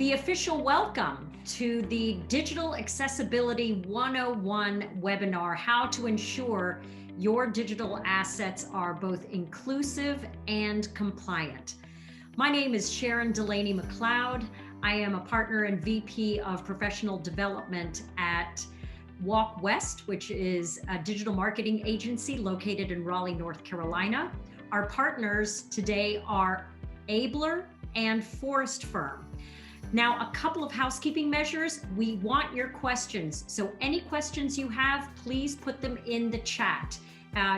the official welcome to the Digital Accessibility 101 webinar, how to ensure your digital assets are both inclusive and compliant. My name is Sharon Delaney McLeod. I am a partner and VP of Professional Development at Walk West, which is a digital marketing agency located in Raleigh, North Carolina. Our partners today are Ablr and Forrest Firm. Now, a couple of housekeeping measures. We want your questions. So any questions you have, please put them in the chat.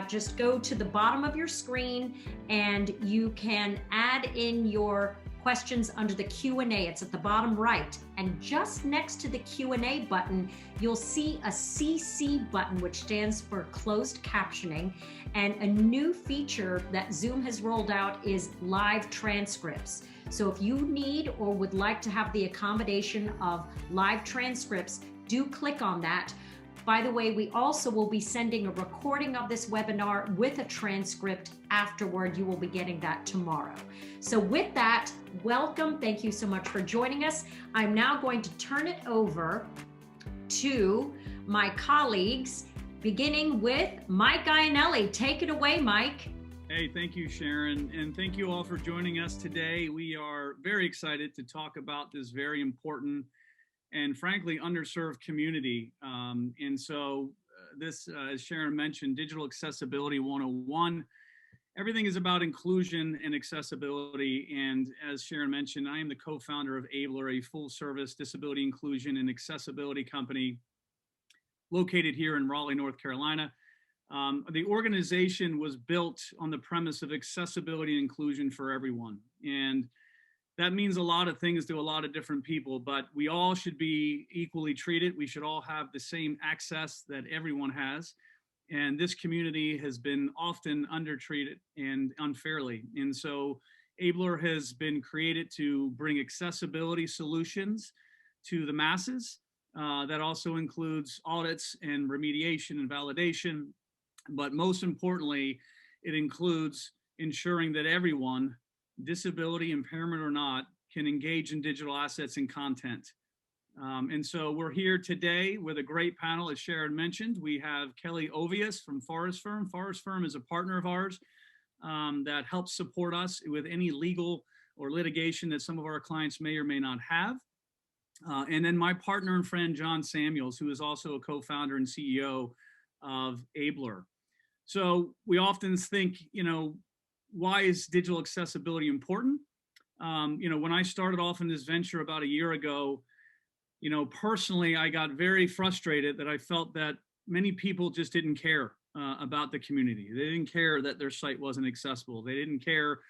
Just go to the bottom of your screen and you can add in your questions under the Q&A. It's at the bottom right. And just next to the Q&A button, you'll see a CC button, which stands for closed captioning. And a new feature that Zoom has rolled out is live transcripts. So if you need or would like to have the accommodation of live transcripts, do click on that. By the way, we also will be sending a recording of this webinar with a transcript afterward. You will be getting that tomorrow. So with that, welcome. Thank you so much for joining us. I'm now going to turn it over to my colleagues, beginning with Mike Iannelli. Take it away, Mike. Hey, thank you, Sharon, and thank you all for joining us today. We are very excited to talk about this very important and frankly underserved community. This, as Sharon mentioned, Digital Accessibility 101. Everything is about inclusion and accessibility. And as Sharon mentioned, I am the co-founder of Ablr, a full-service disability inclusion and accessibility company located here in Raleigh, North Carolina. The organization was built on the premise of accessibility and inclusion for everyone. And that means a lot of things to a lot of different people, but we all should be equally treated. We should all have the same access that everyone has. And this community has been often undertreated and unfairly. And so Ablr has been created to bring accessibility solutions to the masses. That also includes audits and remediation and validation. But most importantly, it includes ensuring that everyone, disability, impairment or not, can engage in digital assets and content. And so we're here today with a great panel, as Sharon mentioned. We have Kelly Ovius from Forrest Firm. Forrest Firm is a partner of ours that helps support us with any legal or litigation that some of our clients may or may not have. And then my partner and friend, John Samuels, who is also a co-founder and CEO of Ablr. So we often think, why is digital accessibility important? When I started off in this venture about a year ago, personally, I got very frustrated that I felt that many people just didn't care about the community. They didn't care that their site wasn't accessible. They didn't care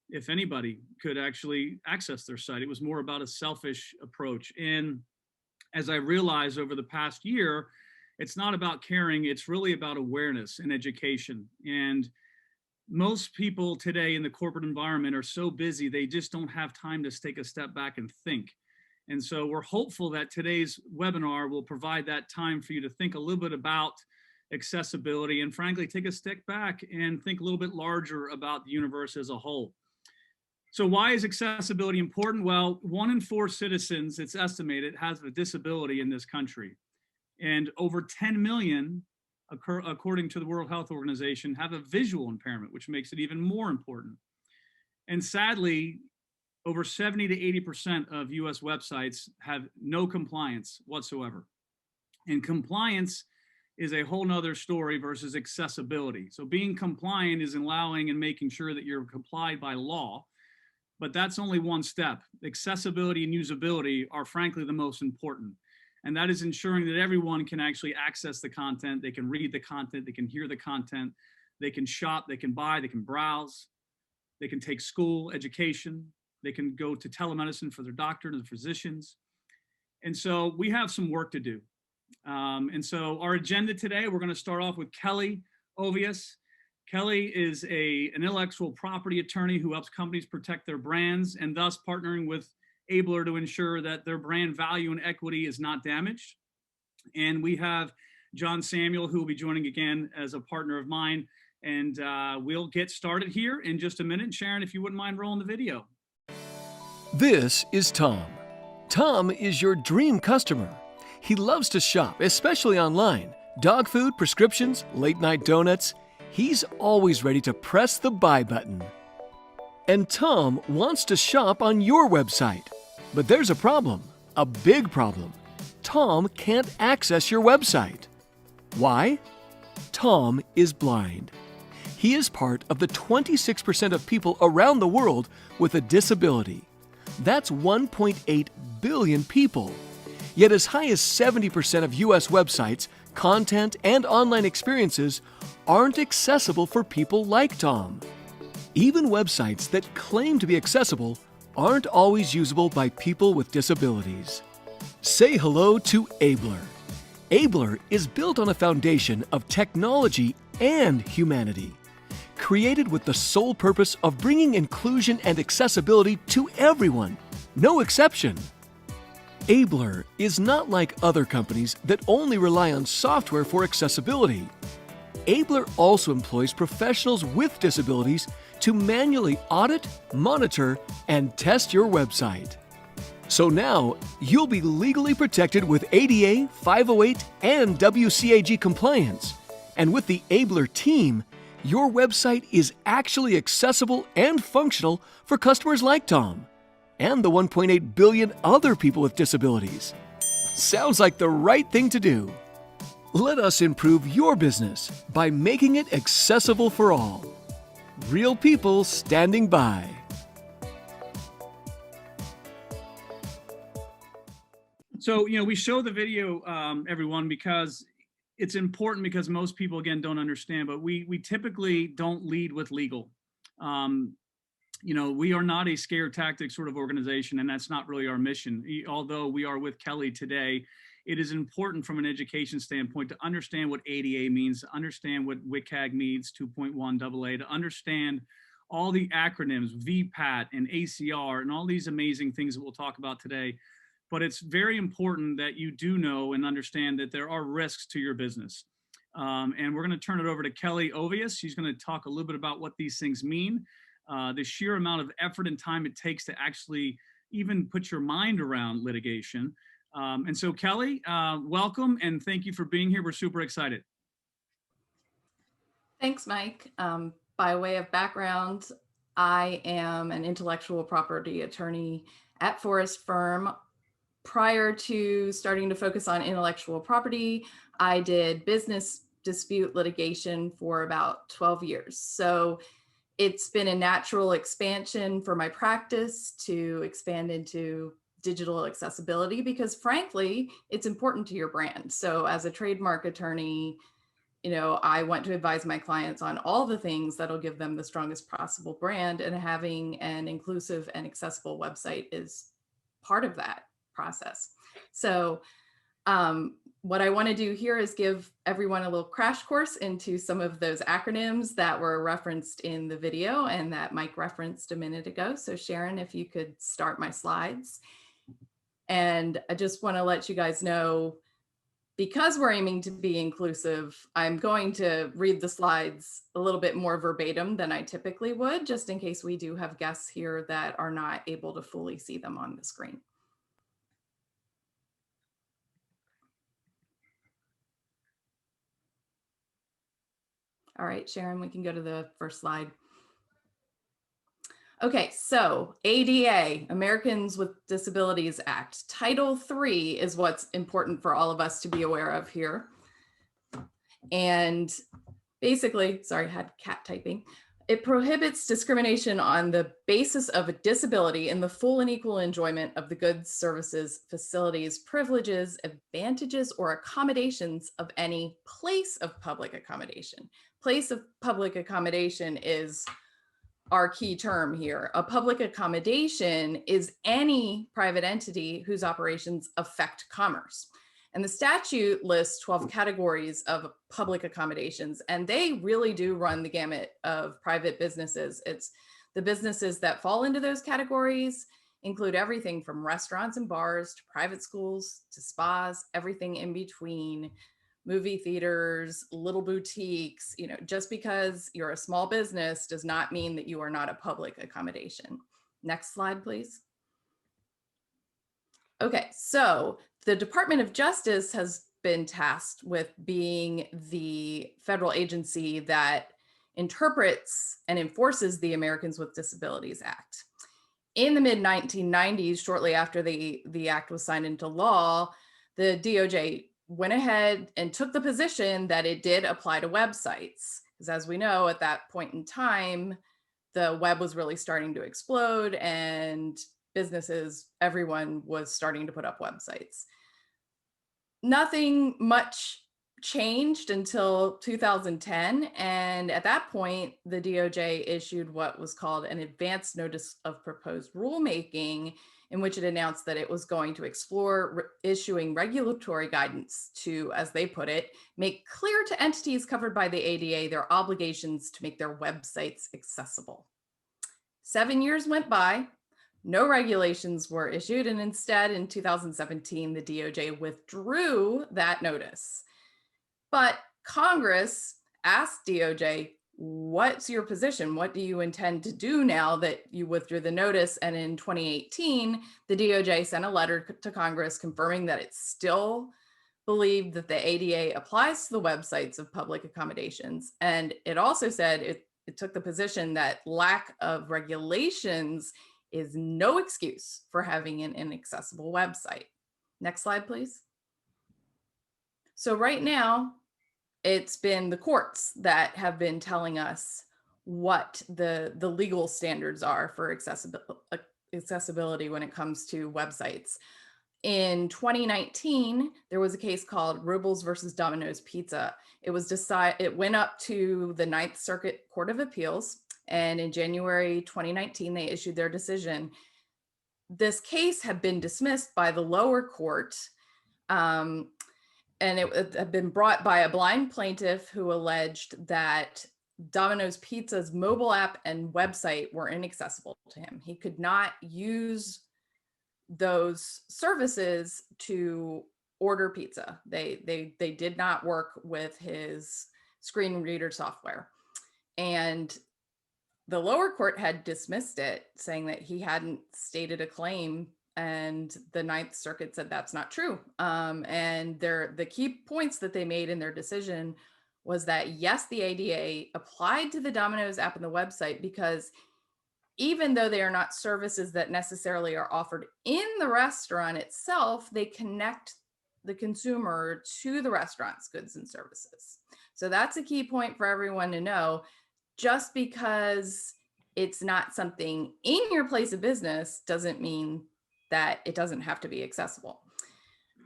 if anybody could actually access their site. It was more about a selfish approach. And as I realized over the past year, it's not about caring, it's really about awareness and education. And most people today in the corporate environment are so busy, they just don't have time to take a step back and think. And so we're hopeful that today's webinar will provide that time for you to think a little bit about accessibility and frankly, take a step back and think a little bit larger about the universe as a whole. So why is accessibility important? Well, 1 in 4 citizens, it's estimated, has a disability in this country. And over 10 million, according to the World Health Organization, have a visual impairment, which makes it even more important. And sadly, over 70 to 80% of US websites have no compliance whatsoever. And compliance is a whole nother story versus accessibility. So being compliant is allowing and making sure that you're complied by law, but that's only one step. Accessibility and usability are frankly the most important. And that is ensuring that everyone can actually access the content, they can read the content, they can hear the content, they can shop, they can buy, they can browse, they can take school, education, they can go to telemedicine for their doctor, to the physicians. And so we have some work to do. And so our agenda today, we're gonna start off with Kelly Ovius. Kelly is an intellectual property attorney who helps companies protect their brands and thus partnering with Ablr to ensure that their brand value and equity is not damaged. And we have John Samuel, who will be joining again as a partner of mine. And we'll get started here in just a minute. Sharon, if you wouldn't mind rolling the video. This is Tom, Tom is your dream customer. He loves to shop, especially online. Dog food, prescriptions, late-night donuts. He's always ready to press the buy button. And Tom wants to shop on your website. But there's a problem, a big problem. Tom can't access your website. Why? Tom is blind. He is part of the 26% of people around the world with a disability. That's 1.8 billion people. Yet as high as 70% of US websites, content, and online experiences aren't accessible for people like Tom. Even websites that claim to be accessible aren't always usable by people with disabilities. Say hello to Ablr. Ablr is built on a foundation of technology and humanity, created with the sole purpose of bringing inclusion and accessibility to everyone, no exception. Ablr is not like other companies that only rely on software for accessibility. Ablr also employs professionals with disabilities to manually audit, monitor, and test your website. So now, you'll be legally protected with ADA, 508, and WCAG compliance. And with the Ablr team, your website is actually accessible and functional for customers like Tom and the 1.8 billion other people with disabilities. Sounds like the right thing to do. Let us improve your business by making it accessible for all. Real people standing by. So, we show the video, everyone, because it's important, because most people, again, don't understand, but we typically don't lead with legal. We are not a scare tactic sort of organization, and that's not really our mission. Although we are with Kelly today, it is important from an education standpoint to understand what ADA means, to understand what WCAG means, 2.1 AA, to understand all the acronyms, VPAT and ACR, and all these amazing things that we'll talk about today. But it's very important that you do know and understand that there are risks to your business. And we're going to turn it over to Kelly Ovius. She's going to talk a little bit about what these things mean, the sheer amount of effort and time it takes to actually even put your mind around litigation. And so, Kelly, welcome, and thank you for being here. We're super excited. Thanks, Mike. By way of background, I am an intellectual property attorney at Forrest Firm. Prior to starting to focus on intellectual property, I did business dispute litigation for about 12 years. So it's been a natural expansion for my practice to expand into digital accessibility, because frankly, it's important to your brand. So as a trademark attorney, I want to advise my clients on all the things that'll give them the strongest possible brand, and having an inclusive and accessible website is part of that process. So what I want to do here is give everyone a little crash course into some of those acronyms that were referenced in the video and that Mike referenced a minute ago. So Sharon, if you could start my slides. And I just want to let you guys know, because we're aiming to be inclusive, I'm going to read the slides a little bit more verbatim than I typically would, just in case we do have guests here that are not able to fully see them on the screen. All right, Sharon, we can go to the first slide. Okay, so ADA, Americans with Disabilities Act. Title III is what's important for all of us to be aware of here. And basically, sorry, I had cat typing. It prohibits discrimination on the basis of a disability in the full and equal enjoyment of the goods, services, facilities, privileges, advantages, or accommodations of any place of public accommodation. Place of public accommodation is our key term here. A public accommodation is any private entity whose operations affect commerce. And the statute lists 12 categories of public accommodations, and they really do run the gamut of private businesses. It's the businesses that fall into those categories include everything from restaurants and bars to private schools to spas, everything in between, movie theaters, little boutiques. Just because you're a small business does not mean that you are not a public accommodation. Next slide, please. Okay, so the Department of Justice has been tasked with being the federal agency that interprets and enforces the Americans with Disabilities Act. In the mid-1990s, shortly after the act was signed into law, the DOJ went ahead and took the position that it did apply to websites. Because as we know, at that point in time, the web was really starting to explode and businesses, everyone was starting to put up websites. Nothing much changed until 2010. And at that point, the DOJ issued what was called an advance notice of proposed rulemaking, in which it announced that it was going to explore issuing regulatory guidance to, as they put it, make clear to entities covered by the ADA their obligations to make their websites accessible. 7 years went by. No regulations were issued, and instead in 2017, the DOJ withdrew that notice. But Congress asked DOJ, what's your position? What do you intend to do now that you withdrew the notice? And in 2018, the DOJ sent a letter to Congress confirming that it still believed that the ADA applies to the websites of public accommodations. And it also said it took the position that lack of regulations is no excuse for having an inaccessible website. Next slide, please. So right now, it's been the courts that have been telling us what the legal standards are for accessibility when it comes to websites. In 2019, there was a case called Robles versus Domino's Pizza. It went up to the Ninth Circuit Court of Appeals, and in January 2019, they issued their decision. This case had been dismissed by the lower court, and it had been brought by a blind plaintiff who alleged that Domino's Pizza's mobile app and website were inaccessible to him. He could not use those services to order pizza. They did not work with his screen reader software. And the lower court had dismissed it, saying that he hadn't stated a claim, and the Ninth Circuit said that's not true. And the key points that they made in their decision was that, yes, the ADA applied to the Domino's app and the website because even though they are not services that necessarily are offered in the restaurant itself, they connect the consumer to the restaurant's goods and services. So that's a key point for everyone to know. Just because it's not something in your place of business doesn't mean that it doesn't have to be accessible.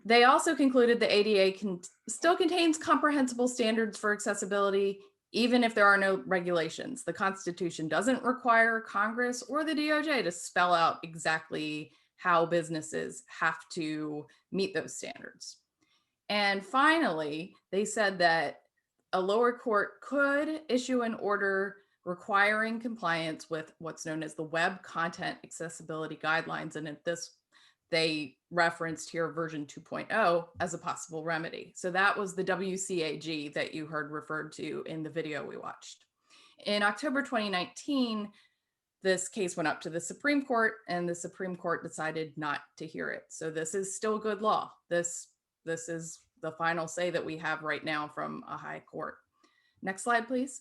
They also concluded the ADA still contains comprehensible standards for accessibility, even if there are no regulations. The Constitution doesn't require Congress or the DOJ to spell out exactly how businesses have to meet those standards. And finally, they said that a lower court could issue an order requiring compliance with what's known as the Web Content Accessibility Guidelines. And at this, they referenced here version 2.0 as a possible remedy. So that was the WCAG that you heard referred to in the video we watched. In October 2019, this case went up to the Supreme Court, and the Supreme Court decided not to hear it. So this is still good law. This is the final say that we have right now from a high court. Next slide, please.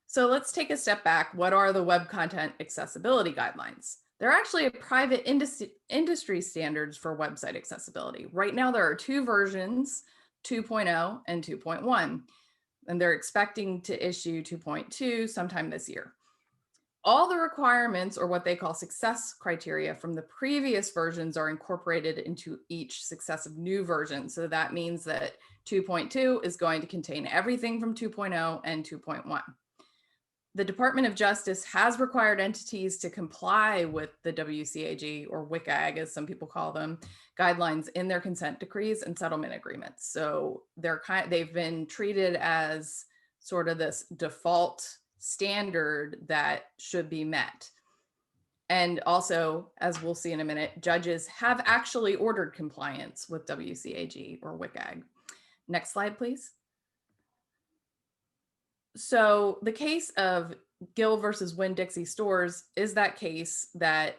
So let's take a step back. What are the Web Content Accessibility Guidelines? They're actually a private industry standards for website accessibility. Right now, there are two versions, 2.0 and 2.1, and they're expecting to issue 2.2 sometime this year. All the requirements, or what they call success criteria, from the previous versions are incorporated into each successive new version. So that means that 2.2 is going to contain everything from 2.0 and 2.1. The Department of Justice has required entities to comply with the WCAG, or WCAG as some people call them, guidelines in their consent decrees and settlement agreements. So they've been treated as sort of this default standard that should be met. And also, as we'll see in a minute, judges have actually ordered compliance with WCAG or WCAG. Next slide, please. So the case of Gill versus Winn-Dixie Stores is that case that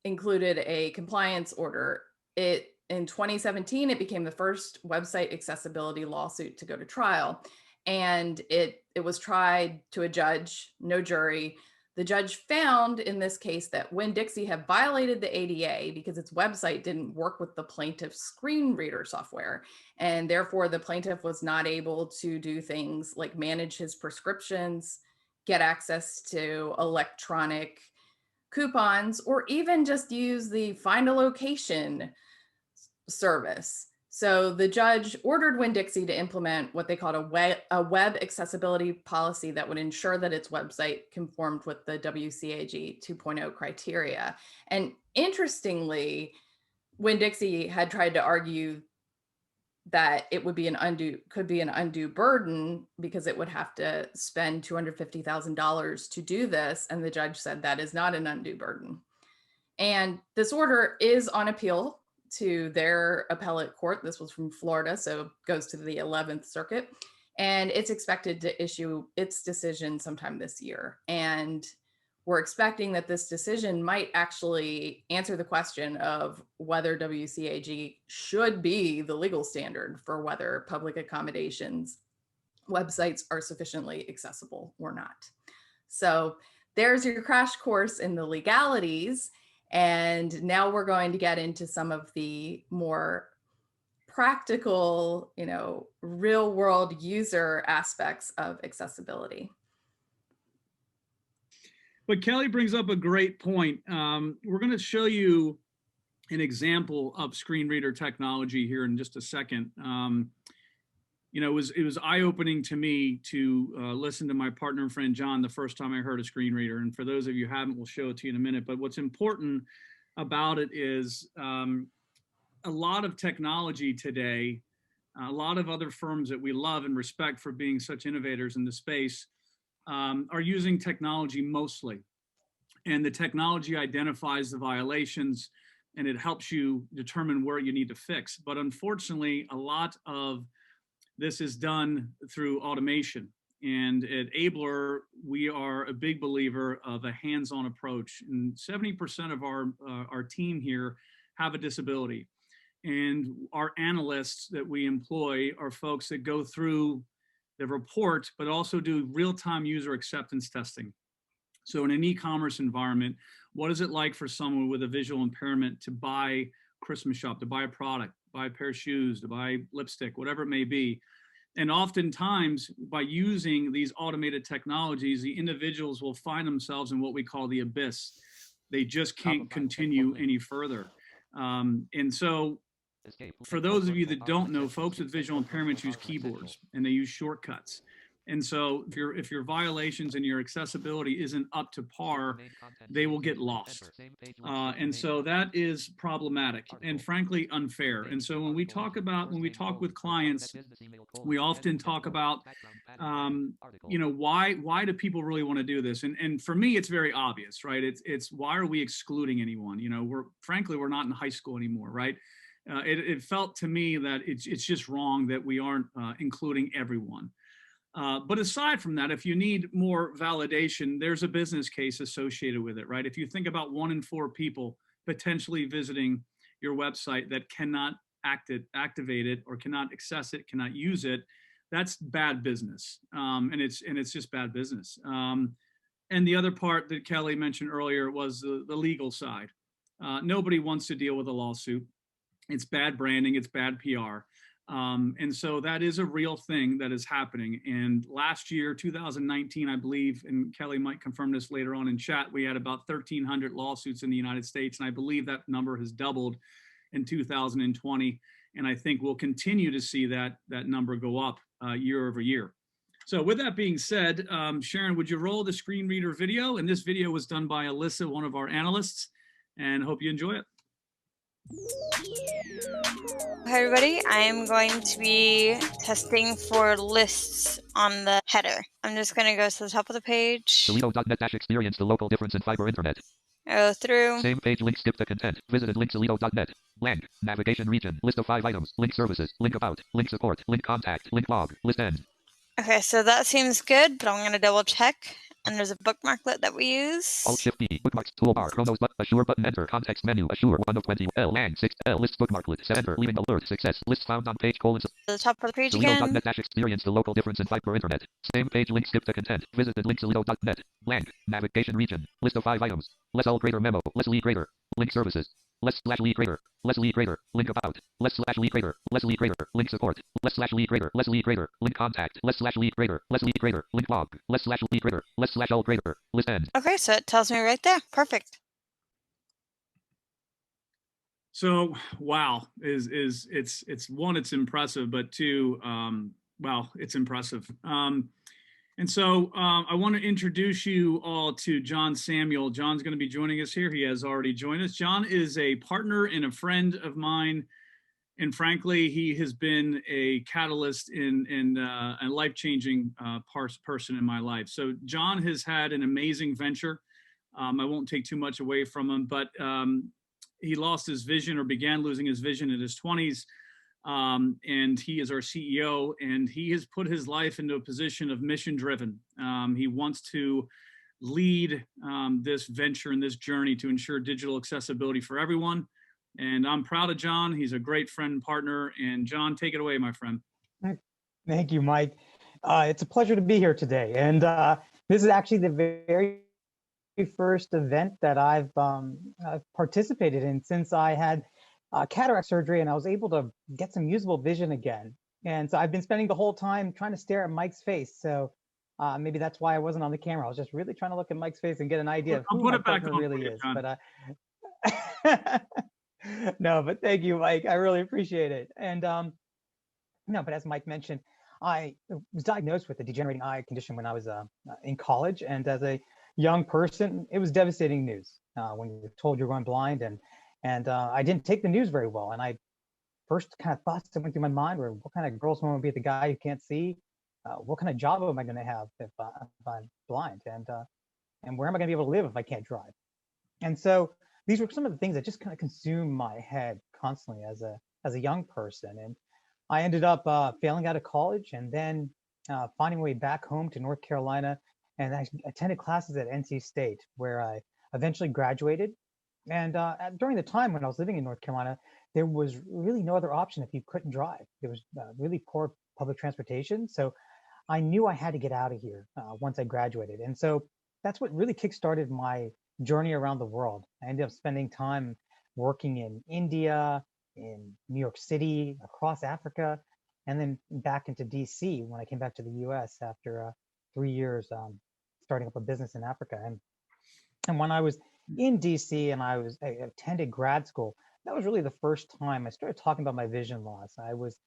included a compliance order. In 2017, it became the first website accessibility lawsuit to go to trial. And it was tried to a judge, no jury. The judge found in this case that Winn-Dixie had violated the ADA because its website didn't work with the plaintiff's screen reader software. And therefore, the plaintiff was not able to do things like manage his prescriptions, get access to electronic coupons, or even just use the find a location service. So the judge ordered Winn-Dixie to implement what they called a web accessibility policy that would ensure that its website conformed with the WCAG 2.0 criteria. And interestingly, Winn-Dixie had tried to argue that it would be could be an undue burden because it would have to spend $250,000 to do this. And the judge said that is not an undue burden. And this order is on appeal to their appellate court. This was from Florida, so it goes to the 11th Circuit. And it's expected to issue its decision sometime this year. And we're expecting that this decision might actually answer the question of whether WCAG should be the legal standard for whether public accommodations websites are sufficiently accessible or not. So there's your crash course in the legalities. And now we're going to get into some of the more practical, real world user aspects of accessibility. But Kelly brings up a great point. We're going to show you an example of screen reader technology here in just a second. It was eye-opening to me to listen to my partner and friend John the first time I heard a screen reader. And for those of you who haven't, we'll show it to you in a minute. But what's important about it is a lot of technology today, a lot of other firms that we love and respect for being such innovators in the space are using technology mostly. And the technology identifies the violations and it helps you determine where you need to fix. But unfortunately, a lot of this is done through automation. And at Ablr, we are a big believer of a hands-on approach. And 70% of our team here have a disability. And our analysts that we employ are folks that go through the report, but also do real-time user acceptance testing. So in an e-commerce environment, what is it like for someone with a visual impairment to buy Christmas shop, to buy a product, buy a pair of shoes, to buy lipstick, whatever it may be? And oftentimes, by using these automated technologies, the individuals will find themselves in what we call the abyss. They just can't continue any further. And so, for those of you that don't know, folks with visual impairments use keyboards and they use shortcuts. And so if your violations and your accessibility isn't up to par, they will get lost. And so that is problematic and frankly unfair. And so when we talk with clients, we often talk about, why do people really want to do this? And for me, it's very obvious, right? It's why are we excluding anyone? We're not in high school anymore, right? It felt to me that it's just wrong that we aren't including everyone. But aside from that, if you need more validation, there's a business case associated with it, right? If you think about 1 in 4 people potentially visiting your website that cannot activate it or cannot access it, cannot use it, that's bad business. And it's just bad business. And the other part that Kelly mentioned earlier was the legal side. Nobody wants to deal with a lawsuit. It's bad branding, it's bad PR. And so that is a real thing that is happening. And last year, 2019, I believe, and Kelly might confirm this later on in chat, we had about 1,300 lawsuits in the United States. And I believe that number has doubled in 2020. And I think we'll continue to see that number go up year over year. So with that being said, Sharon, would you roll the screen reader video? And this video was done by Alyssa, one of our analysts, and hope you enjoy it. Hi everybody, I'm going to be testing for lists on the header. I'm just going to go to the top of the page. Toledo.net experience the local difference in fiber internet. Go through. Same page link, skip the content. Visited link Toledo.net. Blank. Navigation region. List of 5 items. Link services. Link about. Link support. Link contact. Link log. List end. Okay, so that seems good, but I'm going to double check. and there's a bookmarklet that we use. Alt-Shift-B, bookmarks, toolbar, Chronos button, Assure button, enter, context menu, Assure, 1 of 20, L, Lang, 6, L, list bookmarklet, set enter, leaving alert, success, list found on page, colon, At the top of the page again. Toledo.net dash experience the local difference in fiber internet. Same page link, skip the content, visited link Toledo.net, blank, navigation region, list of 5 items, less all greater memo, less lead greater, link services, less slash lead greater, less lead greater, link about, less slash lead greater, less lead greater, link support, less slash lead greater, less lead greater, link contact, less slash lead greater, less lead greater, link blog, less slash lead greater, less slash all greater, list end. Okay, so it tells me right there. Perfect. So wow, it's one, it's impressive, but two, wow, it's impressive. And so I want to introduce you all to John Samuel. John's going to be joining us here. He has already joined us. John is a partner and a friend of mine. And frankly, he has been a catalyst in a life-changing person in my life. So John has had an amazing venture. I won't take too much away from him, but he lost his vision, or began losing his vision in his 20s. And he is our CEO, and he has put his life into a position of mission driven. He wants to lead this venture and this journey to ensure digital accessibility for everyone. And I'm proud of John. He's a great friend and partner. And John, take it away, my friend. Thank you, Mike. It's a pleasure to be here today. And this is actually the very first event that I've participated in since I had cataract surgery, and I was able to get some usable vision again. And so I've been spending the whole time trying to stare at Mike's face. So maybe that's why I wasn't on the camera. I was just really trying to look at Mike's face and get an idea of who my partner really is. But no, but thank you, Mike. I really appreciate it. And no, but as Mike mentioned, I was diagnosed with a degenerating eye condition when I was in college. And as a young person, it was devastating news when you're told you're going blind. And I didn't take the news very well. And I first kind of thoughts that went through my mind were, what kind of girl's going to be the guy who can't see? What kind of job am I going to have if I'm blind? And where am I going to be able to live if I can't drive? And so these were some of the things that just kind of consumed my head constantly as a young person. And I ended up failing out of college, and then finding my way back home to North Carolina. And I attended classes at NC State, where I eventually graduated. And during the time when I was living in North Carolina, there was really no other option if you couldn't drive. There was really poor public transportation. So I knew I had to get out of here once I graduated. And so that's what really kickstarted my journey around the world. I ended up spending time working in India, in New York City, across Africa, and then back into DC when I came back to the US after 3 years starting up a business in Africa. And when I was in DC and I attended grad school, that was really the first time I started talking about my vision loss. I was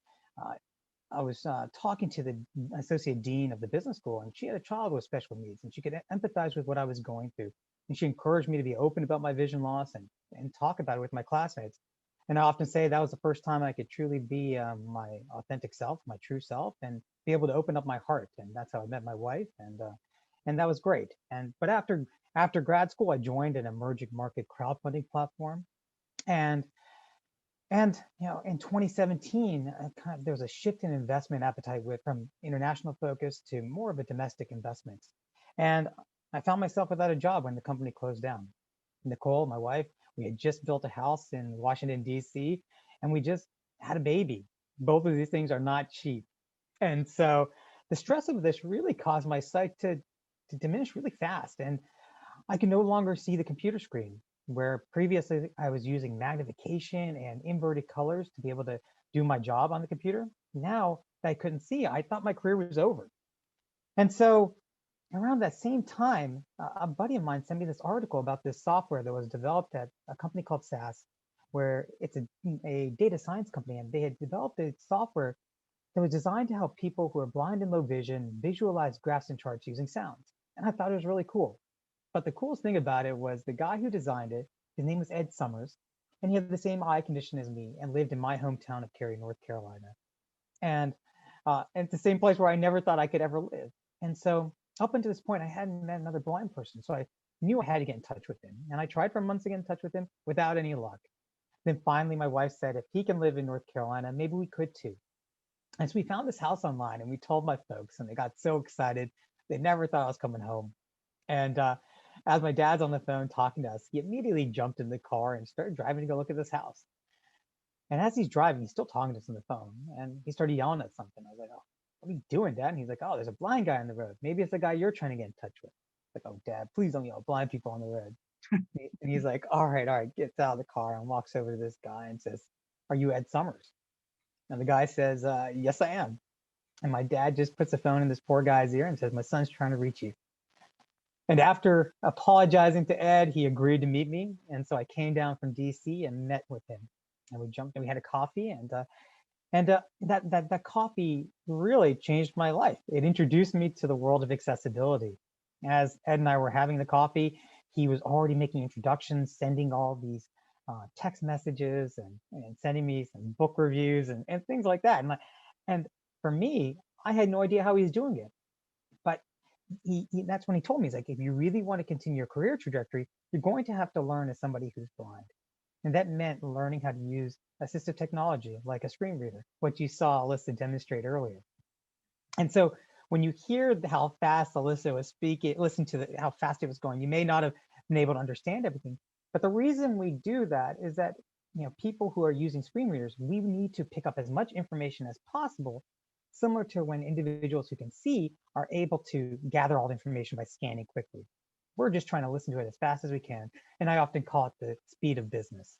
talking to the associate dean of the business school, and she had a child with special needs, and she could empathize with what I was going through. And she encouraged me to be open about my vision loss and talk about it with my classmates. And I often say that was the first time I could truly be my authentic self, my true self, and be able to open up my heart. And that's how I met my wife, and that was great. But after grad school, I joined an emerging market crowdfunding platform, and in 2017, there was a shift in investment appetite from international focus to more of a domestic investment. And I found myself without a job when the company closed down. Nicole, my wife, we had just built a house in Washington, D.C., and we just had a baby. Both of these things are not cheap. And so the stress of this really caused my sight to diminish really fast. And I can no longer see the computer screen, where previously I was using magnification and inverted colors to be able to do my job on the computer. Now that I couldn't see, I thought my career was over. And so around that same time, a buddy of mine sent me this article about this software that was developed at a company called SAS, where it's a data science company, and they had developed a software that was designed to help people who are blind and low vision visualize graphs and charts using sounds. And I thought it was really cool. But the coolest thing about it was the guy who designed it, his name was Ed Summers, and he had the same eye condition as me and lived in my hometown of Cary, North Carolina. And it's the same place where I never thought I could ever live. And so up until this point, I hadn't met another blind person. So I knew I had to get in touch with him. And I tried for months to get in touch with him without any luck. Then finally, my wife said, if he can live in North Carolina, maybe we could too. And so we found this house online, and we told my folks, and they got so excited. They never thought I was coming home. And as my dad's on the phone talking to us, he immediately jumped in the car and started driving to go look at this house. And as he's driving, he's still talking to us on the phone. And he started yelling at something. I was like, oh, what are you doing, Dad? And he's like, oh, there's a blind guy on the road. Maybe it's the guy you're trying to get in touch with. Like, oh, Dad, please don't yell at blind people on the road. And he's like, all right, gets out of the car and walks over to this guy and says, are you Ed Summers? And the guy says, yes, I am. And my dad just puts the phone in this poor guy's ear and says, my son's trying to reach you. And after apologizing to Ed, he agreed to meet me. And so I came down from DC and met with him. And we jumped and we had a coffee. And that coffee really changed my life. It introduced me to the world of accessibility. As Ed and I were having the coffee, he was already making introductions, sending all these text messages and sending me some book reviews and things like that. And for me, I had no idea how he was doing it. But that's when he told me, he's like, if you really want to continue your career trajectory, you're going to have to learn as somebody who's blind. And that meant learning how to use assistive technology like a screen reader, what you saw Alyssa demonstrate earlier. And so when you hear how fast Alyssa was speaking, listen to how fast it was going, you may not have been able to understand everything. But the reason we do that is that people who are using screen readers, we need to pick up as much information as possible, similar to when individuals who can see are able to gather all the information by scanning quickly. We're just trying to listen to it as fast as we can. And I often call it the speed of business.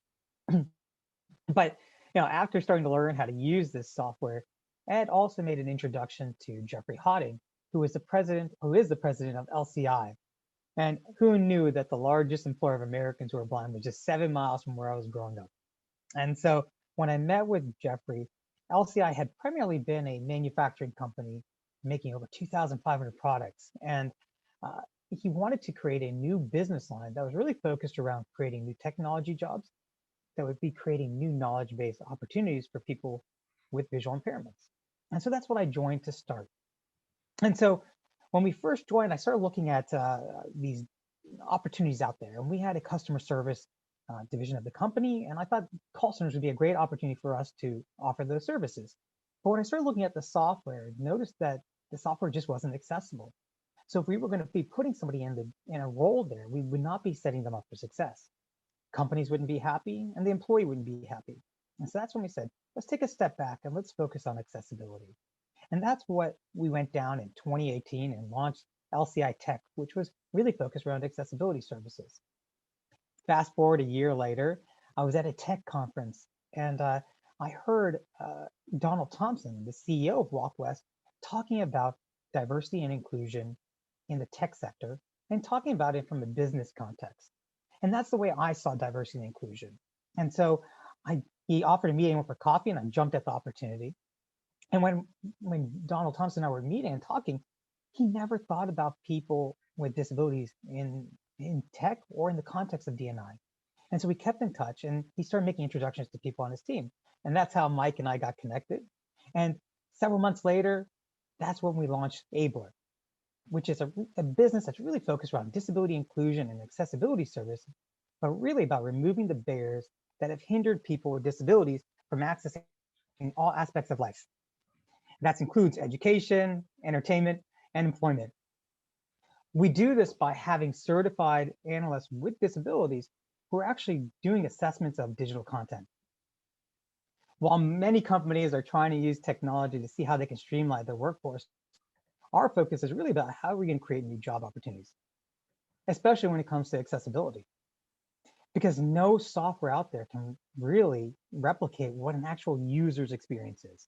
But after starting to learn how to use this software, Ed also made an introduction to Jeffrey Hotting, who is the president of LCI. And who knew that the largest employer of Americans who are blind was just 7 miles from where I was growing up. And so when I met with Jeffrey, LCI had primarily been a manufacturing company making over 2,500 products. And he wanted to create a new business line that was really focused around creating new technology jobs that would be creating new knowledge-based opportunities for people with visual impairments. And so that's what I joined to start. And so when we first joined, I started looking at these opportunities out there. And we had a customer service division of the company. And I thought call centers would be a great opportunity for us to offer those services. But when I started looking at the software, I noticed that the software just wasn't accessible. So if we were going to be putting somebody in a role there, we would not be setting them up for success. Companies wouldn't be happy and the employee wouldn't be happy. And so that's when we said, let's take a step back and let's focus on accessibility. And that's what we went down in 2018 and launched LCI Tech, which was really focused around accessibility services. Fast forward a year later, I was at a tech conference and I heard Donald Thompson, the CEO of WalkWest, talking about diversity and inclusion in the tech sector and talking about it from a business context. And that's the way I saw diversity and inclusion. And so he offered a meeting for coffee and I jumped at the opportunity. And when Donald Thompson and I were meeting and talking, he never thought about people with disabilities in tech or in the context of D&I. And so we kept in touch and he started making introductions to people on his team. And that's how Mike and I got connected. And several months later, that's when we launched Ablr, which is a business that's really focused around disability inclusion and accessibility service, but really about removing the barriers that have hindered people with disabilities from accessing all aspects of life. That includes education, entertainment, and employment. We do this by having certified analysts with disabilities who are actually doing assessments of digital content. While many companies are trying to use technology to see how they can streamline their workforce, our focus is really about how we can create new job opportunities, especially when it comes to accessibility. Because no software out there can really replicate what an actual user's experience is.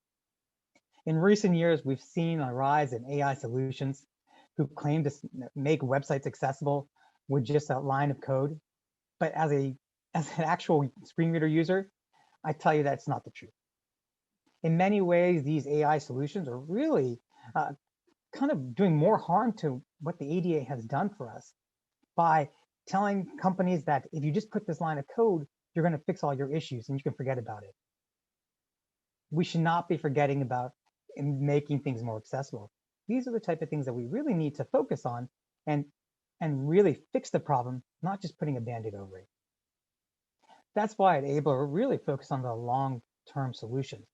In recent years, we've seen a rise in AI solutions who claim to make websites accessible with just a line of code. But as an actual screen reader user, I tell you that's not the truth. In many ways, these AI solutions are really kind of doing more harm to what the ADA has done for us by telling companies that if you just put this line of code, you're going to fix all your issues and you can forget about it. We should not be forgetting about making things more accessible. These are the type of things that we really need to focus on and really fix the problem, not just putting a Band-Aid over it. That's why at Ablr, we're really focused on the long-term solutions.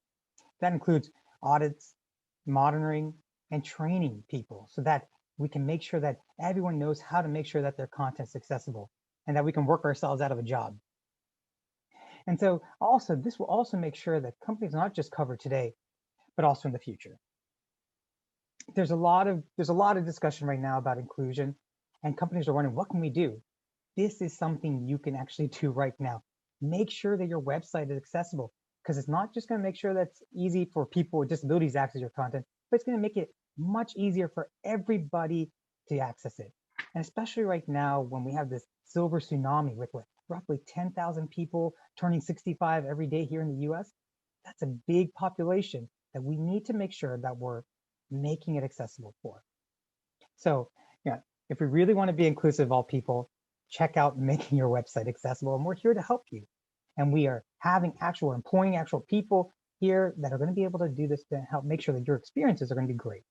That includes audits, monitoring, and training people so that we can make sure that everyone knows how to make sure that their content's accessible and that we can work ourselves out of a job. And so also, this will also make sure that companies not just cover today, but also in the future. There's a lot of discussion right now about inclusion, and companies are wondering, what can we do? This is something you can actually do right now. Make sure that your website is accessible, because it's not just going to make sure that it's easy for people with disabilities to access your content, but it's going to make it much easier for everybody to access it. And especially right now, when we have this silver tsunami with roughly 10,000 people turning 65 every day here in the US, that's a big population that we need to make sure that we're making it accessible for. So, yeah, if we really want to be inclusive of all people, check out making your website accessible, and we're here to help you. And we are employing actual people here that are going to be able to do this to help make sure that your experiences are going to be great.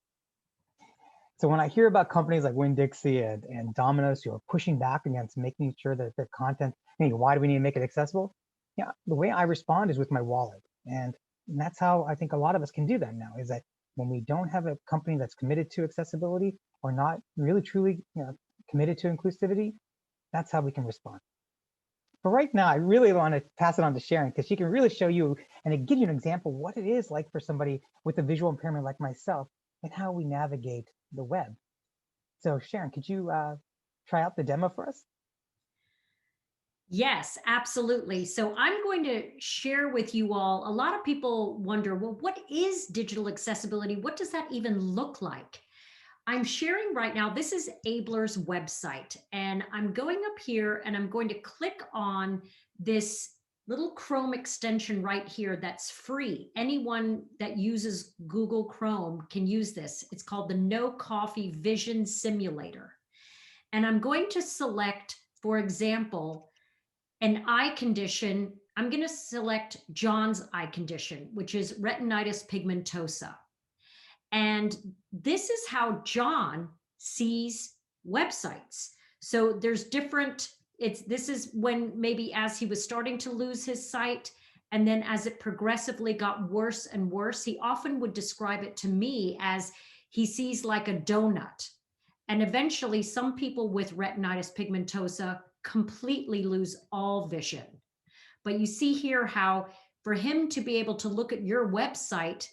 So when I hear about companies like Winn-Dixie and Domino's who are pushing back against making sure that their content, why do we need to make it accessible? Yeah, the way I respond is with my wallet. And that's how I think a lot of us can do that now, is that when we don't have a company that's committed to accessibility or not really truly committed to inclusivity, that's how we can respond. But right now, I really want to pass it on to Sharon, because she can really show you and give you an example of what it is like for somebody with a visual impairment like myself and how we navigate the web. So Sharon, could you try out the demo for us? Yes, absolutely. So I'm going to share with you all, a lot of people wonder, well, what is digital accessibility? What does that even look like? I'm sharing right now, this is Ablr's website, and I'm going up here and I'm going to click on this little Chrome extension right here that's free. Anyone that uses Google Chrome can use this. It's called the No Coffee Vision Simulator. And I'm going to select, for example, an eye condition. I'm going to select John's eye condition, which is retinitis pigmentosa. And this is how John sees websites. So there's different, this is when maybe as he was starting to lose his sight, and then as it progressively got worse and worse, he often would describe it to me as he sees like a donut. And eventually some people with retinitis pigmentosa completely lose all vision. But you see here how for him to be able to look at your website,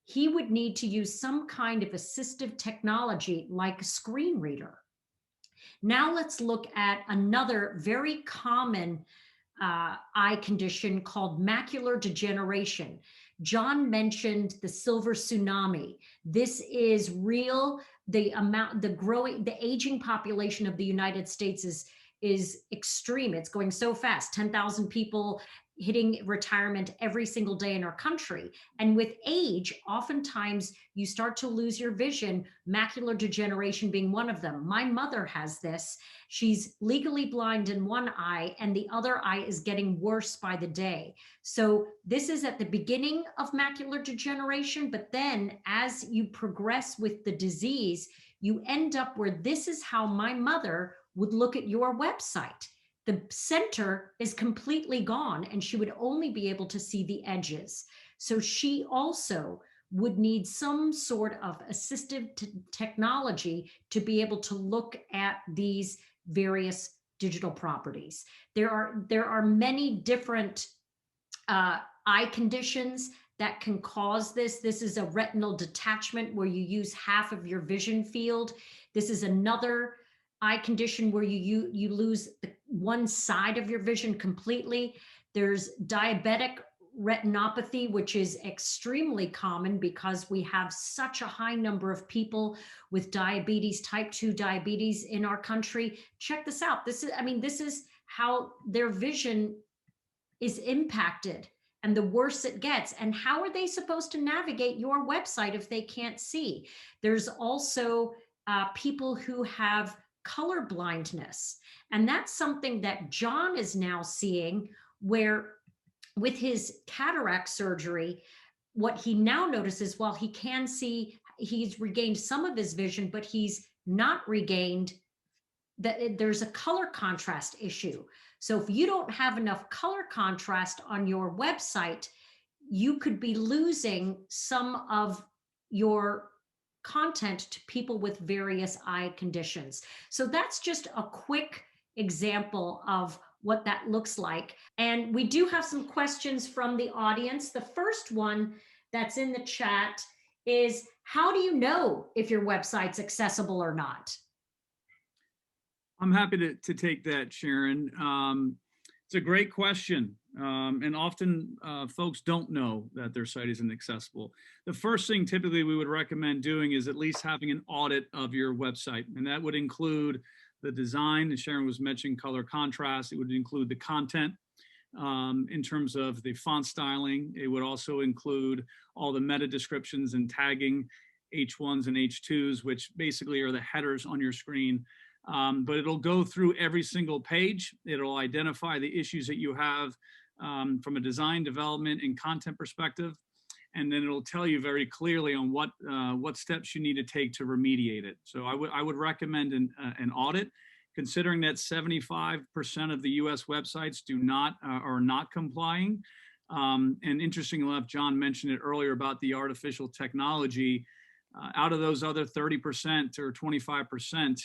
he would need to use some kind of assistive technology like a screen reader. Now let's look at another very common eye condition called macular degeneration. John mentioned the silver tsunami. This is real. The aging population of the United States is extreme. It's going so fast. 10,000 people hitting retirement every single day in our country. And with age, oftentimes you start to lose your vision, macular degeneration being one of them. My mother has this. She's legally blind in one eye and the other eye is getting worse by the day. So this is at the beginning of macular degeneration, but then as you progress with the disease, you end up where this is how my mother would look at your website. The center is completely gone and she would only be able to see the edges. So she also would need some sort of assistive technology to be able to look at these various digital properties. There are many different eye conditions that can cause this. This is a retinal detachment where you use half of your vision field. This is another eye condition where you lose one side of your vision completely. There's diabetic retinopathy, which is extremely common because we have such a high number of people with diabetes, type 2 diabetes in our country. Check this out. This is how their vision is impacted and the worse it gets. And how are they supposed to navigate your website if they can't see? There's also people who have color blindness. And that's something that John is now seeing, where with his cataract surgery, what he now notices, while he can see, he's regained some of his vision, but he's not regained that there's a color contrast issue. So if you don't have enough color contrast on your website, you could be losing some of your content to people with various eye conditions. So that's just a quick example of what that looks like. And we do have some questions from the audience. The first one that's in the chat is, how do you know if your website's accessible or not? I'm happy to take that, Sharon. It's a great question. And often folks don't know that their site isn't accessible. The first thing typically we would recommend doing is at least having an audit of your website. And that would include the design, as Sharon was mentioning, color contrast. It would include the content in terms of the font styling. It would also include all the meta descriptions and tagging, H1s and H2s, which basically are the headers on your screen. But it'll go through every single page. It'll identify the issues that you have from a design, development, and content perspective. And then it'll tell you very clearly on what steps you need to take to remediate it. So I would recommend an audit, considering that 75% of the US websites are not complying. And interestingly enough, John mentioned it earlier about the artificial technology. Out of those other 30% or 25%,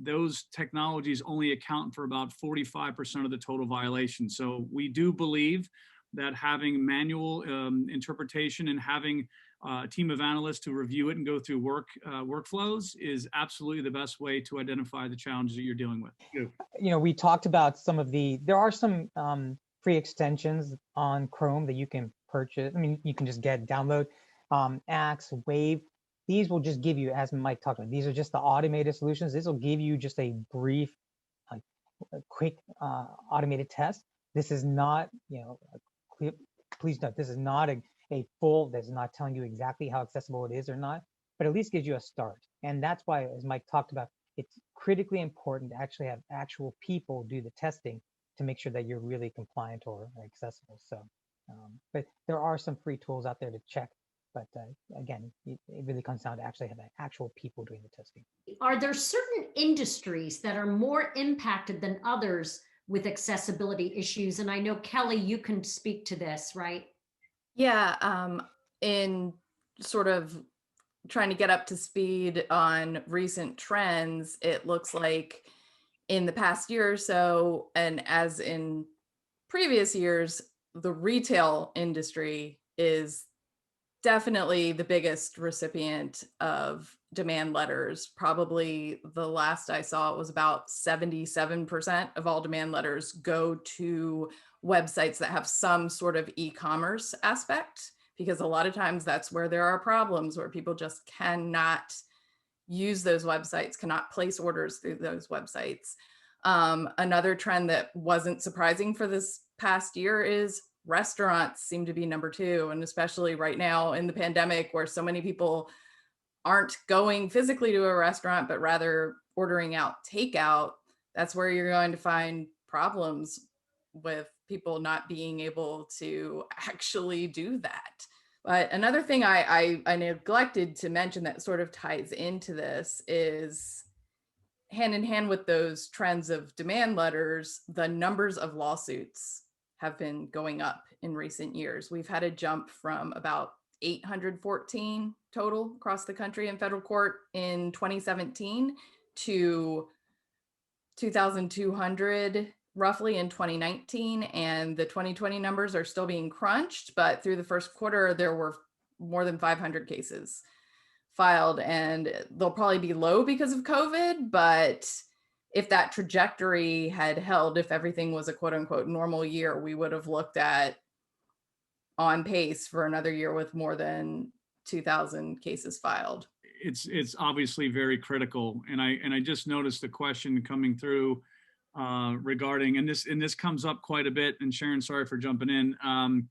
those technologies only account for about 45% of the total violations. So we do believe that having manual interpretation and having a team of analysts to review it and go through workflows is absolutely the best way to identify the challenges that you're dealing with. You know, we talked about there are some free extensions on Chrome that you can purchase. I mean, you can just download Axe, Wave. These will just give you, as Mike talked about, these are just the automated solutions. This will give you just a brief, a quick automated test. This is not, please note, this is not a full, this is not telling you exactly how accessible it is or not, but at least gives you a start. And that's why, as Mike talked about, it's critically important to actually have actual people do the testing to make sure that you're really compliant or accessible. So, but there are some free tools out there to check. But again, it really comes down to actually having actual people doing the testing. Are there certain industries that are more impacted than others with accessibility issues? And I know, Kelly, you can speak to this, right? Yeah, in sort of trying to get up to speed on recent trends, it looks like in the past year or so, and as in previous years, the retail industry is definitely the biggest recipient of demand letters. Probably the last I saw, it was about 77% of all demand letters go to websites that have some sort of e-commerce aspect, because a lot of times that's where there are problems, where people just cannot use those websites, cannot place orders through those websites. Another trend that wasn't surprising for this past year is restaurants seem to be number two, and especially right now in the pandemic, where so many people aren't going physically to a restaurant, but rather ordering out takeout. That's where you're going to find problems with people not being able to actually do that. But another thing I neglected to mention that sort of ties into this is, hand in hand with those trends of demand letters, the numbers of lawsuits have been going up in recent years. We've had a jump from about 814 total across the country in federal court in 2017 to 2,200 roughly in 2019. And the 2020 numbers are still being crunched, but through the first quarter, there were more than 500 cases filed, and they'll probably be low because of COVID, but if that trajectory had held, if everything was a quote unquote normal year, we would have looked at on pace for another year with more than 2,000 cases filed. It's obviously very critical. And I just noticed the question coming through regarding, and this comes up quite a bit, and Sharon, sorry for jumping in,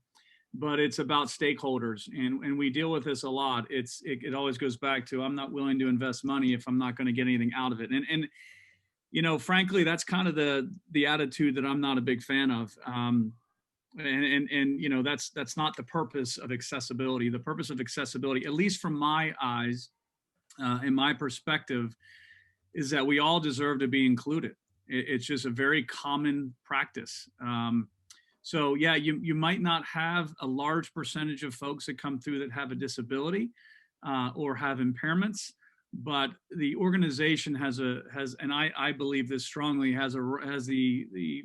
but it's about stakeholders, and we deal with this a lot. It always goes back to, I'm not willing to invest money if I'm not going to get anything out of it. And frankly, that's kind of the attitude that I'm not a big fan of. That's not the purpose of accessibility. The purpose of accessibility, at least from my eyes, and my perspective, is that we all deserve to be included. It's just a very common practice. So yeah, you might not have a large percentage of folks that come through that have a disability, or have impairments, but the organization has, and I believe this strongly, has the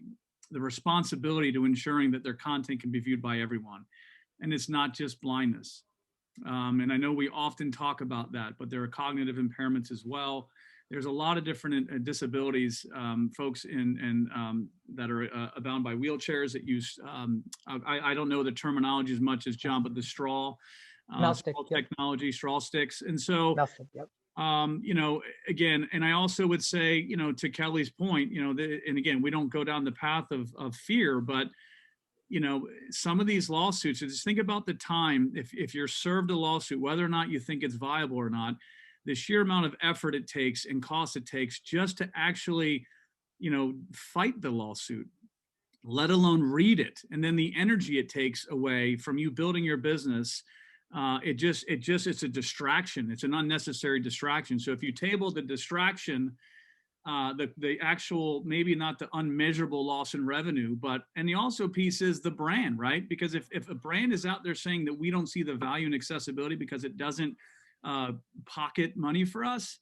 responsibility to ensuring that their content can be viewed by everyone. And it's not just blindness. And I know we often talk about that, but there are cognitive impairments as well. There's a lot of different disabilities, folks that are bound by wheelchairs that use, I don't know the terminology as much as John, but the straw technology, straw sticks. And so, again, and I also would say, to Kelly's point, and again, we don't go down the path of fear, but some of these lawsuits, just think about the time, if you're served a lawsuit, whether or not you think it's viable or not, the sheer amount of effort it takes and cost it takes just to actually, fight the lawsuit, let alone read it. And then the energy it takes away from you building your business, it's a distraction. It's an unnecessary distraction. So if you table the distraction, the actual, maybe not the unmeasurable loss in revenue, and the also piece is the brand, right? Because if a brand is out there saying that we don't see the value in accessibility because it doesn't pocket money for us,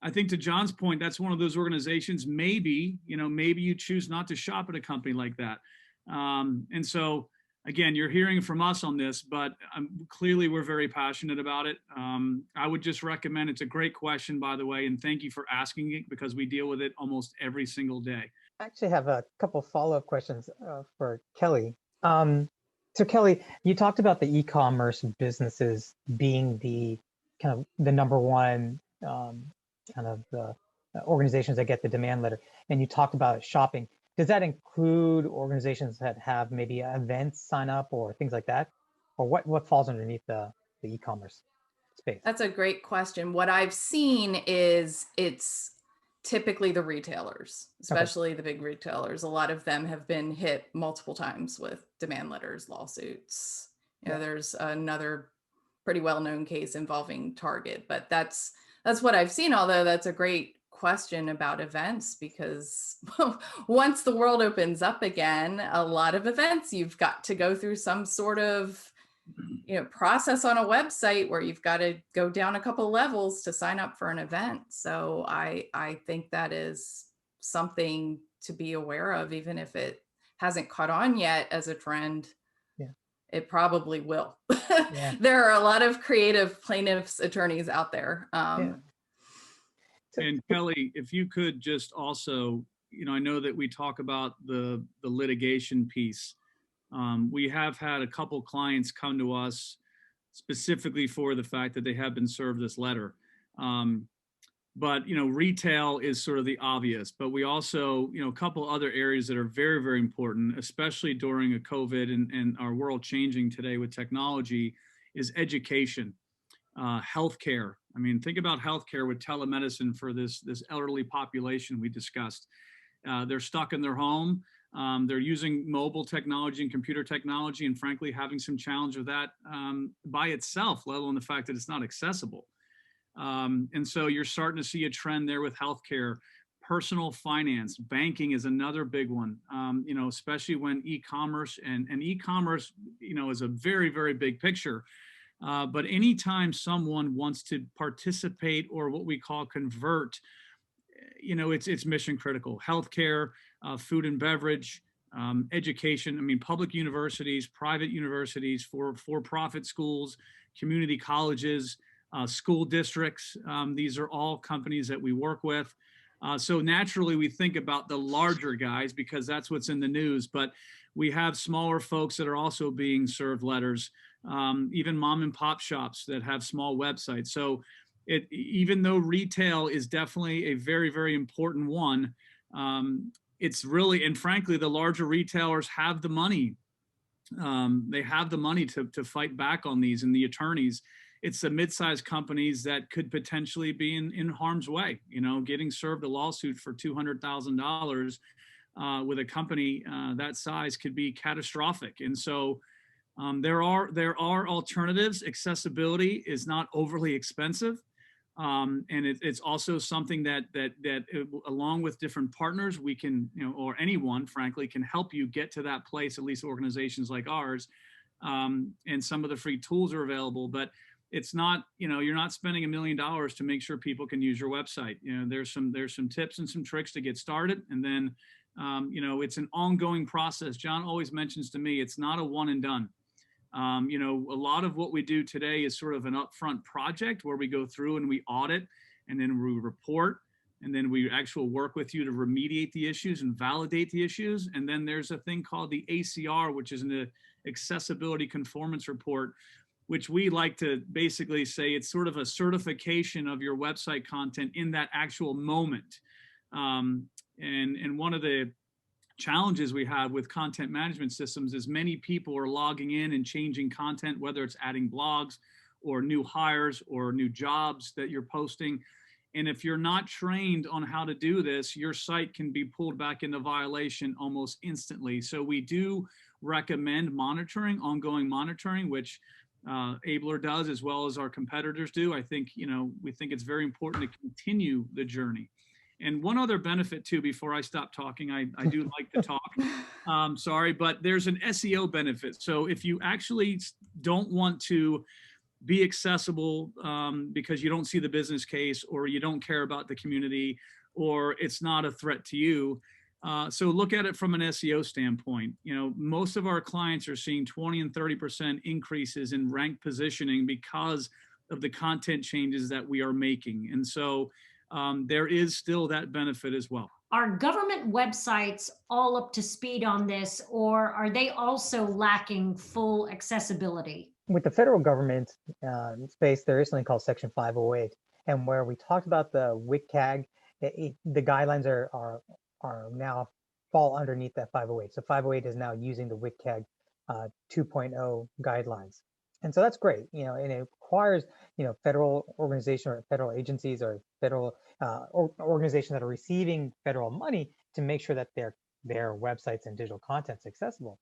I think to John's point, that's one of those organizations, maybe you choose not to shop at a company like that. And so, again, you're hearing from us on this, but clearly we're very passionate about it. I would just recommend, it's a great question, by the way, and thank you for asking it because we deal with it almost every single day. I actually have a couple follow-up questions for Kelly. So Kelly, you talked about the e-commerce businesses being the kind of the number one kind of the organizations that get the demand letter, and you talked about shopping. Does that include organizations that have maybe events sign up or things like that? Or what falls underneath the e-commerce space? That's a great question. What I've seen is it's typically the retailers, especially the big retailers. A lot of them have been hit multiple times with demand letters, lawsuits. There's another pretty well-known case involving Target, but that's what I've seen, although that's a great question about events, because once the world opens up again, a lot of events, you've got to go through some sort of process on a website where you've got to go down a couple levels to sign up for an event. So I think that is something to be aware of, even if it hasn't caught on yet as a trend. It probably will. There are a lot of creative plaintiffs attorneys out there. And Kelly, if you could just also, I know that we talk about the litigation piece. We have had a couple clients come to us specifically for the fact that they have been served this letter. But, retail is sort of the obvious, but we also, a couple other areas that are very, very important, especially during a COVID and our world changing today with technology, is education, healthcare. I mean, think about healthcare with telemedicine for this elderly population we discussed. They're stuck in their home. They're using mobile technology and computer technology, and frankly, having some challenge with that by itself, let alone the fact that it's not accessible. And so you're starting to see a trend there with healthcare. Personal finance, banking is another big one, especially when e-commerce and e-commerce, is a very, very big picture. But anytime someone wants to participate or what we call convert, it's mission critical. Healthcare, food and beverage, education. I mean, public universities, private universities, for-profit schools, community colleges, school districts. These are all companies that we work with. So naturally, we think about the larger guys because that's what's in the news. But we have smaller folks that are also being served letters, even mom and pop shops that have small websites. So even though retail is definitely a very, very important one, it's really, and frankly, the larger retailers have the money. They have the money to fight back on these, and the attorneys. It's the mid-sized companies that could potentially be in harm's way. Getting served a lawsuit for $200,000 with a company that size could be catastrophic. And so there are alternatives. Accessibility is not overly expensive. And it's also something that along with different partners, we can, or anyone, frankly, can help you get to that place, at least organizations like ours. And some of the free tools are available. But it's not, you're not spending $1 million to make sure people can use your website. There's some tips and some tricks to get started. And then, it's an ongoing process. John always mentions to me, it's not a one and done. A lot of what we do today is sort of an upfront project where we go through and we audit, and then we report, and then we actually work with you to remediate the issues and validate the issues. And then there's a thing called the ACR, which is an accessibility conformance report, which we like to basically say it's sort of a certification of your website content in that actual moment. And one of the challenges we have with content management systems is many people are logging in and changing content, whether it's adding blogs or new hires or new jobs that you're posting. And if you're not trained on how to do this, your site can be pulled back into violation almost instantly. So we do recommend monitoring, ongoing monitoring, which Ablr does, as well as our competitors do. I think, we think it's very important to continue the journey. And one other benefit too, before I stop talking, I do like to talk, sorry, but there's an SEO benefit. So if you actually don't want to be accessible because you don't see the business case, or you don't care about the community, or it's not a threat to you, so look at it from an SEO standpoint. Most of our clients are seeing 20 and 30% increases in rank positioning because of the content changes that we are making. And so there is still that benefit as well. Are government websites all up to speed on this, or are they also lacking full accessibility? With the federal government space, there is something called Section 508, and where we talked about the WCAG, the guidelines are now fall underneath that 508. So 508 is now using the WCAG 2.0 guidelines. And so that's great, and it requires, federal organization or federal agencies or federal organizations that are receiving federal money to make sure that their websites and digital content's accessible.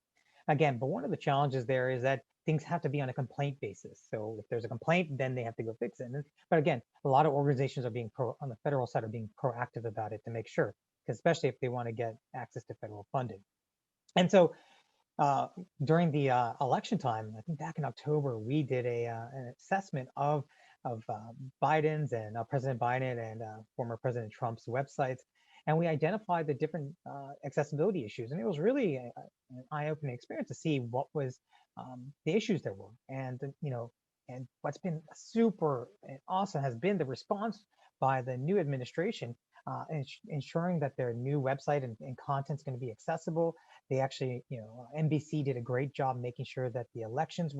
Again, but one of the challenges there is that things have to be on a complaint basis. So if there's a complaint, then they have to go fix it. But again, a lot of organizations are being on the federal side are being proactive about it to make sure, especially if they want to get access to federal funding. And so during the election time, I think back in October, we did an assessment of Biden's and President Biden and former President Trump's websites, and we identified the different accessibility issues. And it was really an eye-opening experience to see what was the issues there were. And and what's been super awesome has been the response by the new administration, ensuring that their new website and content's going to be accessible. They actually, NBC did a great job making sure that the elections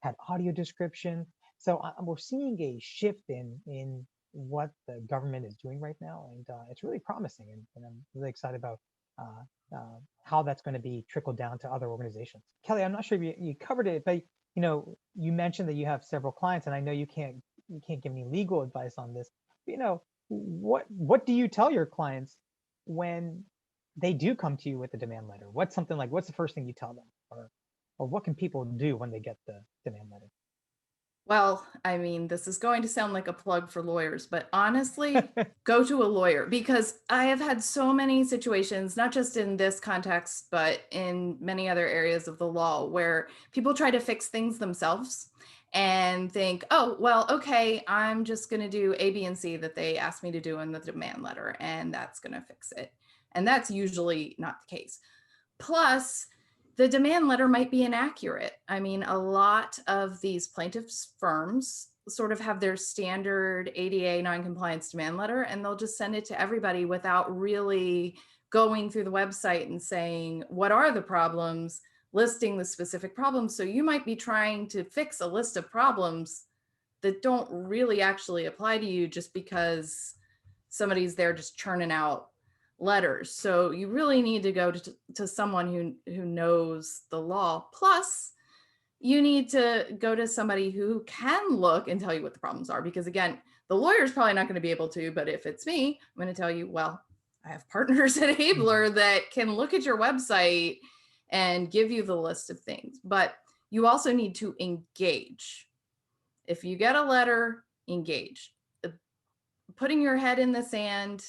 had audio description. So we're seeing a shift in what the government is doing right now, and it's really promising. And I'm really excited about how that's going to be trickled down to other organizations. Kelly, I'm not sure if you covered it, but you mentioned that you have several clients, and I know you can't give me legal advice on this. But, what do you tell your clients when they do come to you with a demand letter? What's the first thing you tell them, or what can people do when they get the demand letter? Well, I mean, this is going to sound like a plug for lawyers, but honestly, go to a lawyer, because I have had so many situations, not just in this context, but in many other areas of the law, where people try to fix things themselves and think, oh, well, okay, I'm just going to do A, B, and C that they asked me to do in the demand letter, and that's going to fix it. And that's usually not the case. Plus, the demand letter might be inaccurate. I mean, a lot of these plaintiffs' firms sort of have their standard ADA non-compliance demand letter, and they'll just send it to everybody without really going through the website and saying, what are the problems, listing the specific problems. So you might be trying to fix a list of problems that don't really actually apply to you just because somebody's there just churning out letters. So you really need to go to someone who knows the law. Plus, you need to go to somebody who can look and tell you what the problems are, because again, the lawyer is probably not going to be able to, but if it's me, I'm going to tell you, well, I have partners at Ablr that can look at your website and give you the list of things. But you also need to engage. If you get a letter, engage. Putting your head in the sand,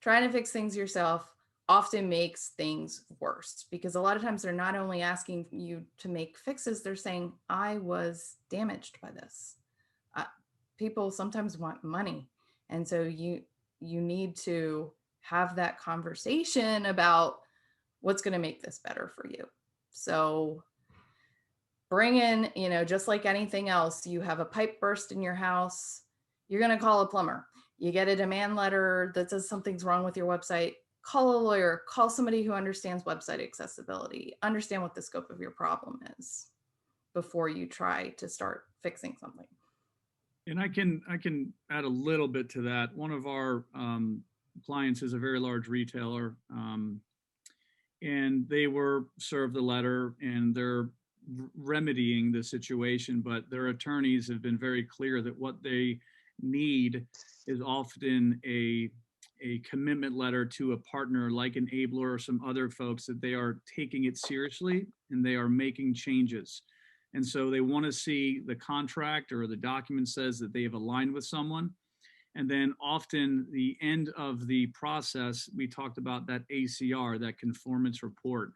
trying to fix things yourself often makes things worse, because a lot of times they're not only asking you to make fixes, they're saying, I was damaged by this. people sometimes want money. And so you need to have that conversation about what's going to make this better for you. So bring in, just like anything else, you have a pipe burst in your house, you're going to call a plumber. You get a demand letter that says something's wrong with your website, call a lawyer, call somebody who understands website accessibility, understand what the scope of your problem is before you try to start fixing something. And I can add a little bit to that. One of our clients is a very large retailer, and they were served a letter, and they're remedying the situation, but their attorneys have been very clear that what they need is often a commitment letter to a partner like an Ablr or some other folks, that they are taking it seriously and they are making changes. And so they want to see the contract or the document says that they have aligned with someone. And then often the end of the process, we talked about that ACR, that conformance report.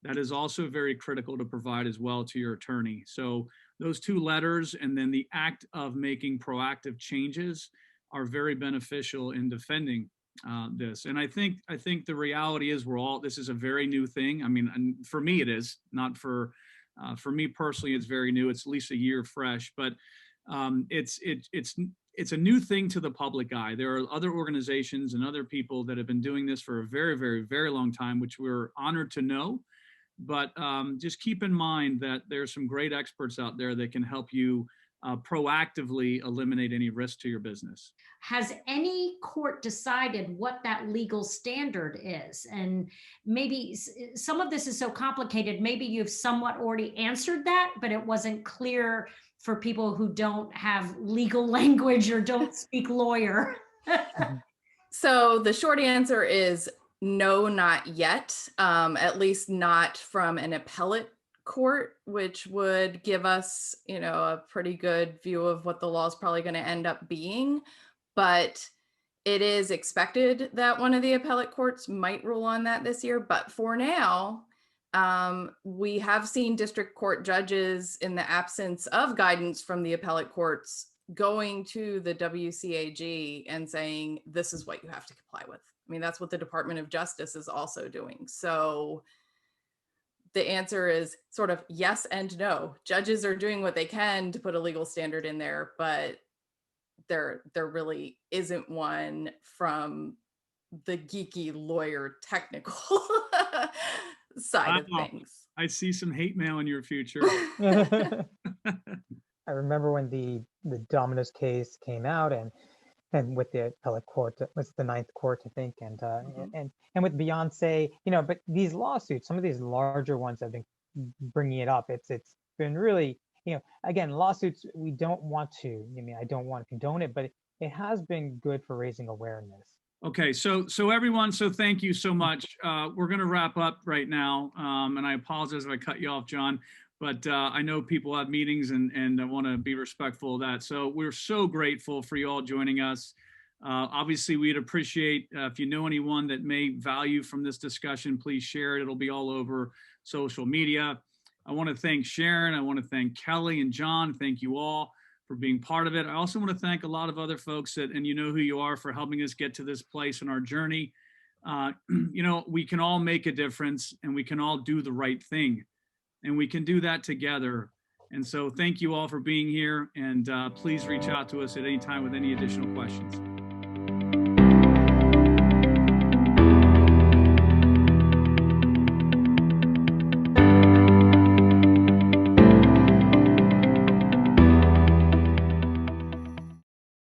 That is also very critical to provide as well to your attorney. So those two letters and then the act of making proactive changes are very beneficial in defending this. And I think the reality is this is a very new thing. I mean, and for me it is, not for me personally, it's very new. It's at least a year fresh, but it's a new thing to the public eye. There are other organizations and other people that have been doing this for a very, very, very long time, which we're honored to know. But just keep in mind that there's some great experts out there that can help you proactively eliminate any risk to your business. Has any court decided what that legal standard is? And maybe some of this is so complicated, maybe you've somewhat already answered that, but it wasn't clear for people who don't have legal language or don't speak lawyer. So the short answer is no, not yet, at least not from an appellate court, which would give us, a pretty good view of what the law is probably going to end up being. But it is expected that one of the appellate courts might rule on that this year. But for now, we have seen district court judges, in the absence of guidance from the appellate courts, going to the WCAG and saying, this is what you have to comply with. I mean, that's what the Department of Justice is also doing. So the answer is sort of yes and no. Judges are doing what they can to put a legal standard in there, but there really isn't one from the geeky lawyer technical side of things. I see some hate mail in your future. I remember when the Domino's case came out, and with the appellate court, it was the Ninth Court, I think, and with Beyonce, but these lawsuits, some of these larger ones have been bringing it up. It's been really, again, lawsuits, we don't want to, I don't want to condone it, but it has been good for raising awareness. Okay, so everyone, thank you so much. We're going to wrap up right now, and I apologize if I cut you off, John, but I know people have meetings and I want to be respectful of that. So we're so grateful for you all joining us. Obviously, we'd appreciate if you know anyone that may value from this discussion, please share it. It'll be all over social media. I want to thank Sharon. I want to thank Kelly and John. Thank you all for being part of it. I also want to thank a lot of other folks and you know who you are, for helping us get to this place in our journey. We can all make a difference, and we can all do the right thing, and we can do that together. And so thank you all for being here, and please reach out to us at any time with any additional questions.